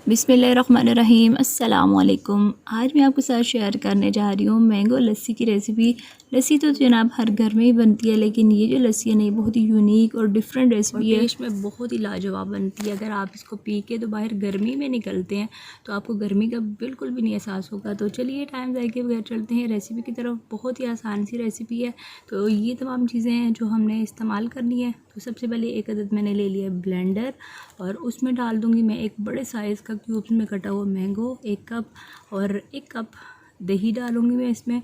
बिस्मिल्लाहिर्रहमानिर्रहीम। अस्सलाम वालेकुम। आज मैं आपके साथ शेयर करने जा रही हूँ मैंगो लस्सी की रेसिपी। लस्सी तो जनाब हर घर में ही बनती है, लेकिन ये जो लस्सी है ना, ये बहुत ही यूनिक और डिफरेंट रेसिपी है। टेस्ट में बहुत ही लाजवाब बनती है। अगर आप इसको पी के तो बाहर गर्मी में निकलते हैं तो आपको गर्मी का बिल्कुल भी नहीं एहसास होगा। तो चलिए टाइम ज़ाय के बगैर चलते हैं रेसिपी की तरफ। बहुत ही आसान सी रेसिपी है। तो ये तमाम चीज़ें हैं जो हमने इस्तेमाल करनी है। तो सबसे पहले एक अदद मैंने ले लिया ब्लेंडर और उसमें डाल दूँगी मैं एक बड़े साइज़ का क्यूब्स में कटा हुआ मैंगो 1 कप, और 1 कप दही डालूँगी मैं इसमें।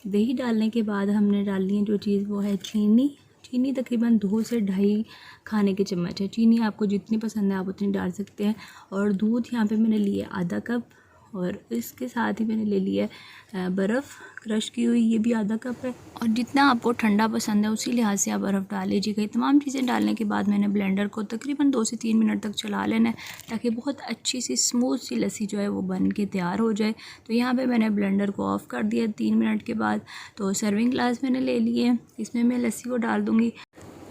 दही डालने के बाद हमने डालनी है जो चीज़ वो है चीनी। चीनी तकरीबन 2 से ढाई खाने के चम्मच है। चीनी आपको जितनी पसंद है आप उतनी डाल सकते हैं। और दूध यहाँ पे मैंने लिया आधा कप, और इसके साथ ही मैंने ले लिया बर्फ़ क्रश की हुई, ये भी आधा कप है। और जितना आपको ठंडा पसंद है उसी लिहाज से आप बर्फ़ डाल लीजिएगा। तमाम चीज़ें डालने के बाद मैंने ब्लेंडर को तकरीबन 2 से 3 मिनट तक चला लेना है, ताकि बहुत अच्छी सी स्मूथ सी लस्सी जो है वो बन के तैयार हो जाए। तो यहाँ पे मैंने ब्लेंडर को ऑफ़ कर दिया 3 मिनट के बाद। तो सर्विंग ग्लास मैंने ले लिए, इसमें मैं लस्सी को डाल दूँगी।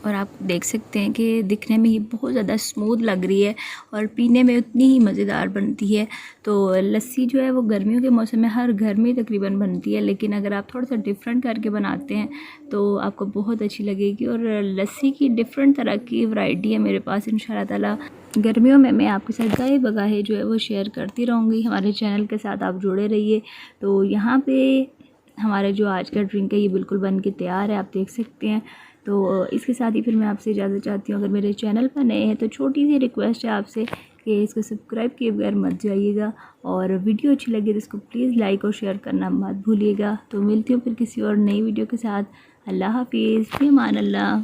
और आप देख सकते हैं कि दिखने में ये बहुत ज़्यादा स्मूथ लग रही है और पीने में उतनी ही मज़ेदार बनती है। तो लस्सी जो है वो गर्मियों के मौसम में हर घर में तकरीबन बनती है, लेकिन अगर आप थोड़ा सा डिफरेंट करके बनाते हैं तो आपको बहुत अच्छी लगेगी। और लस्सी की डिफरेंट तरह की वैरायटी है मेरे पास। इंशाल्लाह ताला गर्मियों में मैं आपके साथ गाहे बगाहे जो है वो शेयर करती रहूँगी। हमारे चैनल के साथ आप जुड़े रहिए। तो यहाँ पर हमारे जो आज का ड्रिंक है ये बिल्कुल बन के तैयार है, आप देख सकते हैं। तो इसके साथ ही फिर मैं आपसे इजाज़त चाहती हूँ। अगर मेरे चैनल पर नए हैं तो छोटी सी रिक्वेस्ट है आपसे कि इसको सब्सक्राइब किए बगैर मत जाइएगा, और वीडियो अच्छी लगे तो इसको प्लीज़ लाइक और शेयर करना मत भूलिएगा। तो मिलती हूँ फिर किसी और नई वीडियो के साथ। अल्लाह हाफिज़, फ़ी अमान अल्लाह।